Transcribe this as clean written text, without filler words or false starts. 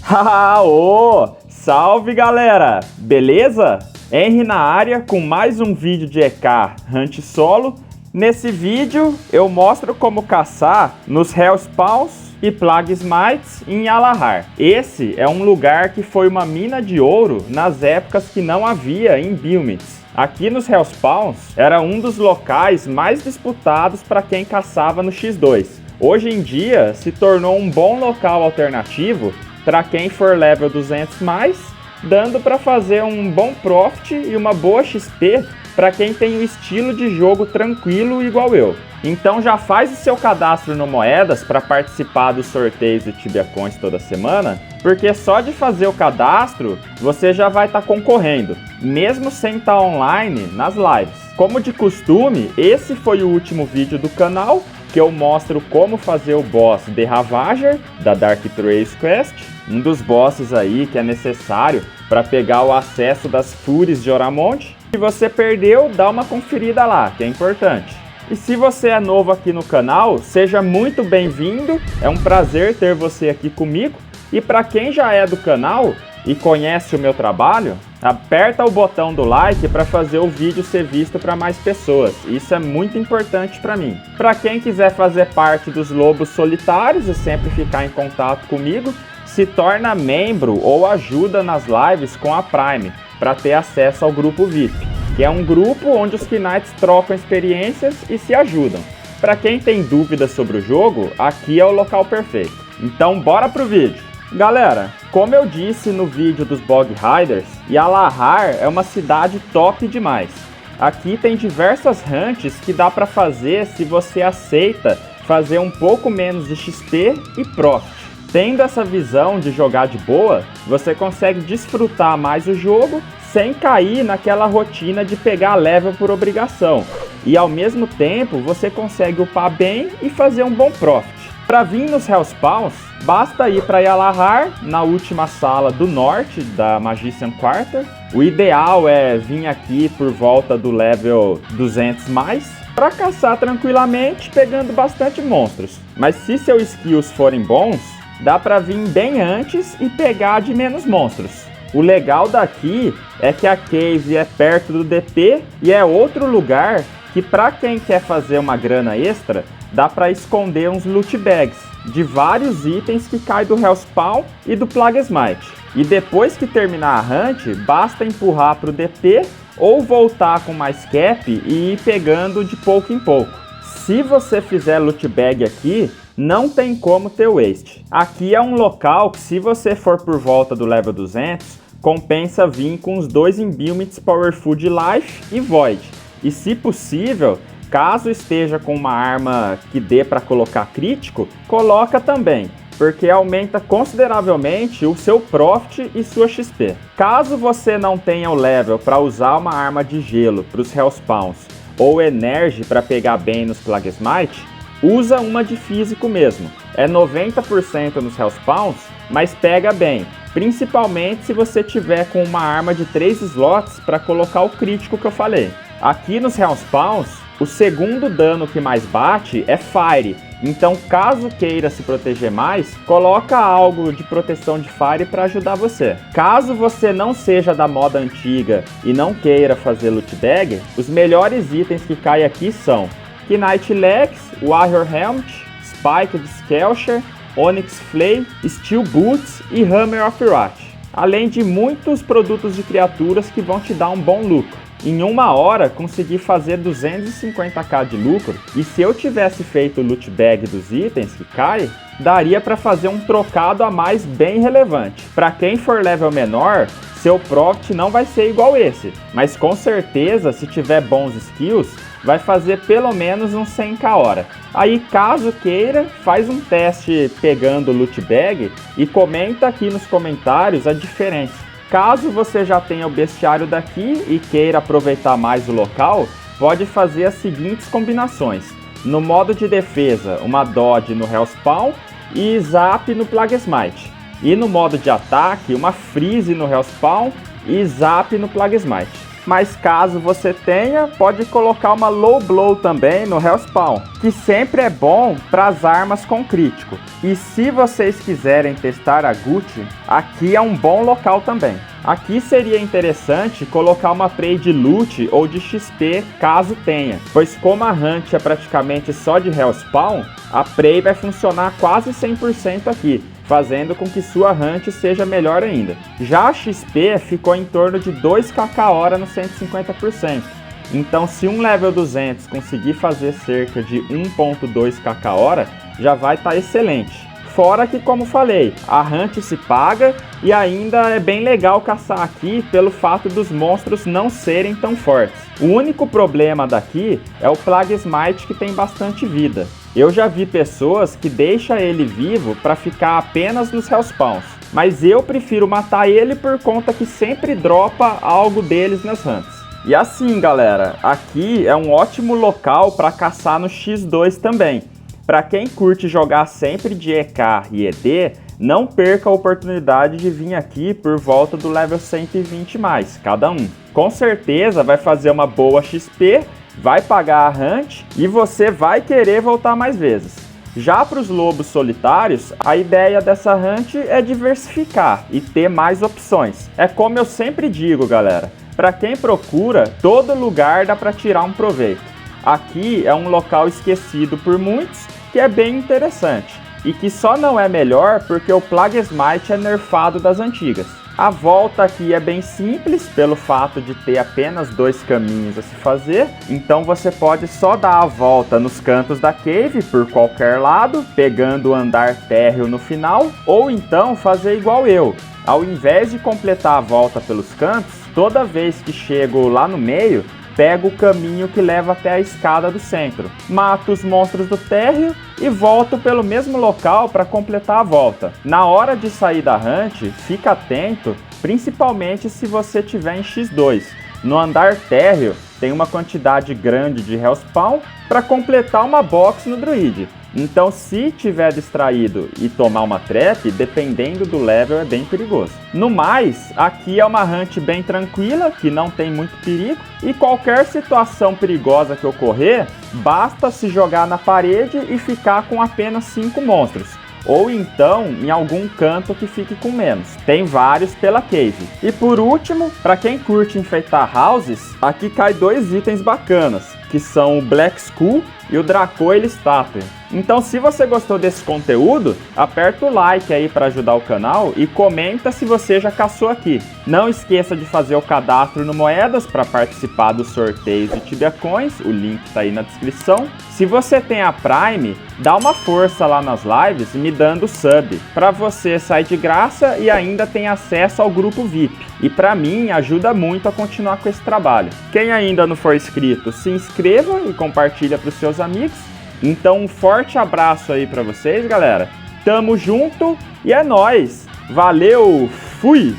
Haha, ô! Salve galera! Beleza? Henry na área com mais um vídeo de EK Hunt Solo. Nesse vídeo eu mostro como caçar nos Hellspawns e Plaguesmites em Alahar. Esse é um lugar que foi uma mina de ouro nas épocas que não havia em Bilmits. Aqui nos Hellspawns era um dos locais mais disputados para quem caçava no X2. Hoje em dia se tornou um bom local alternativo para quem for level 200+, dando para fazer um bom profit e uma boa XP para quem tem o estilo de jogo tranquilo igual eu. Então já faz o seu cadastro no Moedas para participar dos sorteios do Tibia Coins toda semana, porque só de fazer o cadastro você já vai estar concorrendo, mesmo sem estar online nas lives. Como de costume, esse foi o último vídeo do canal, que eu mostro como fazer o boss The Ravager, da Dark Trails Quest, um dos bosses aí que é necessário para pegar o acesso das Fúries de Oramonte. Se você perdeu, dá uma conferida lá, que é importante. E se você é novo aqui no canal, seja muito bem-vindo, é um prazer ter você aqui comigo. E para quem já é do canal e conhece o meu trabalho, aperta o botão do like para fazer o vídeo ser visto para mais pessoas. Isso é muito importante para mim. Para quem quiser fazer parte dos Lobos Solitários e sempre ficar em contato comigo, se torna membro ou ajuda nas lives com a Prime, para ter acesso ao grupo VIP, que é um grupo onde os Knights trocam experiências e se ajudam. Para quem tem dúvidas sobre o jogo, aqui é o local perfeito. Então bora pro vídeo! Galera, como eu disse no vídeo dos Bog Riders, Alahar é uma cidade top demais. Aqui tem diversas hunts que dá para fazer se você aceita fazer um pouco menos de XP e profit. Tendo essa visão de jogar de boa, você consegue desfrutar mais o jogo sem cair naquela rotina de pegar level por obrigação. E ao mesmo tempo você consegue upar bem e fazer um bom profit. Para vir nos Hellspawns, basta ir para Alahar, na última sala do norte da Magician Quarter. O ideal é vir aqui por volta do level 200+, para caçar tranquilamente, pegando bastante monstros. Mas se seus skills forem bons, dá para vir bem antes e pegar de menos monstros. O legal daqui é que a cave é perto do DP e é outro lugar que, para quem quer fazer uma grana extra, dá para esconder uns loot bags de vários itens que caem do Hellspawn e do Plaguesmite. E depois que terminar a hunt, basta empurrar para o DP ou voltar com mais cap e ir pegando de pouco em pouco. Se você fizer loot bag aqui, não tem como ter waste. Aqui é um local que, se você for por volta do level 200, compensa vir com os dois Imbuements Power Food Life e Void. E se possível, caso esteja com uma arma que dê para colocar crítico, coloca também, porque aumenta consideravelmente o seu profit e sua XP. Caso você não tenha o level para usar uma arma de gelo para os Hellspawns ou Energy para pegar bem nos Plaguesmite, usa uma de físico mesmo. É 90% nos Hellspawns, mas pega bem, principalmente se você tiver com uma arma de 3 slots para colocar o crítico que eu falei. Aqui nos Hellspawns, o segundo dano que mais bate é Fire, então caso queira se proteger mais, coloca algo de proteção de Fire para ajudar você. Caso você não seja da moda antiga e não queira fazer loot bag, os melhores itens que caem aqui são Knight Legs, Warrior Helmet, Spiked Skelcher, Onyx Flame, Steel Boots e Hammer of Wrath. Além de muitos produtos de criaturas que vão te dar um bom lucro. Em uma hora consegui fazer 250k de lucro, e se eu tivesse feito o loot bag dos itens que cai, daria para fazer um trocado a mais bem relevante. Para quem for level menor, seu profit não vai ser igual esse, mas com certeza, se tiver bons skills, vai fazer pelo menos uns 100k hora. Aí, caso queira, faz um teste pegando o loot bag e comenta aqui nos comentários a diferença. Caso você já tenha o bestiário daqui e queira aproveitar mais o local, pode fazer as seguintes combinações. No modo de defesa, uma Dodge no Hellspawn e Zap no Plaguesmite. E no modo de ataque, uma Freeze no Hellspawn e Zap no Plaguesmite. mas caso você tenha, pode colocar uma Low Blow também no Hellspawn, que sempre é bom para as armas com crítico. E se vocês quiserem testar a Gucci, aqui é um bom local também. Aqui seria interessante colocar uma prey de loot ou de XP, caso tenha, pois como a hunt é praticamente só de Hellspawn, a prey vai funcionar quase 100% aqui, fazendo com que sua hunt seja melhor ainda. Já a XP ficou em torno de 2kk hora no 150%, então se um level 200 conseguir fazer cerca de 1.2kk hora, já vai estar excelente. Fora que, como falei, a hunt se paga e ainda é bem legal caçar aqui pelo fato dos monstros não serem tão fortes. O único problema daqui é o Plague Smite, que tem bastante vida. Eu já vi pessoas que deixam ele vivo para ficar apenas nos Hellspawns, mas eu prefiro matar ele por conta que sempre dropa algo deles nas hunts. E assim, galera, aqui é um ótimo local para caçar no X2 também. Para quem curte jogar sempre de EK e ED, não perca a oportunidade de vir aqui por volta do level 120 mais, cada um. Com certeza vai fazer uma boa XP, vai pagar a hunt e você vai querer voltar mais vezes. Já para os lobos solitários, a ideia dessa hunt é diversificar e ter mais opções. É como eu sempre digo, galera, para quem procura, todo lugar dá para tirar um proveito. Aqui é um local esquecido por muitos, que é bem interessante, e que só não é melhor porque o Plague Smite é nerfado das antigas. A volta aqui é bem simples, pelo fato de ter apenas 2 caminhos a se fazer, então você pode só dar a volta nos cantos da cave, por qualquer lado, pegando o andar térreo no final, ou então fazer igual eu. Ao invés de completar a volta pelos cantos, toda vez que chego lá no meio, pego o caminho que leva até a escada do centro, mato os monstros do térreo e volto pelo mesmo local para completar a volta. Na hora de sair da hunt, fica atento, principalmente se você tiver em X2. No andar térreo tem uma quantidade grande de Hellspawn para completar uma box no druid. Então, se tiver distraído e tomar uma trap, dependendo do level, é bem perigoso. No mais, aqui é uma hunt bem tranquila, que não tem muito perigo, e qualquer situação perigosa que ocorrer, basta se jogar na parede e ficar com apenas 5 monstros. Ou então em algum canto que fique com menos. Tem vários pela cave. E por último, para quem curte enfeitar houses, aqui cai 2 itens bacanas, que são o Black Skull e o Dracoil Statue. Então, se você gostou desse conteúdo, aperta o like aí para ajudar o canal e comenta se você já caçou aqui. Não esqueça de fazer o cadastro no Moedas para participar dos sorteios de Tibia Coins, o link tá aí na descrição. Se você tem a Prime, dá uma força lá nas lives me dando sub, para você sair de graça e ainda tem acesso ao grupo VIP. E para mim ajuda muito a continuar com esse trabalho. Quem ainda não for inscrito, se inscreva e compartilha para os seus amigos. Então um forte abraço aí para vocês, galera. Tamo junto e é nóis. Valeu, fui!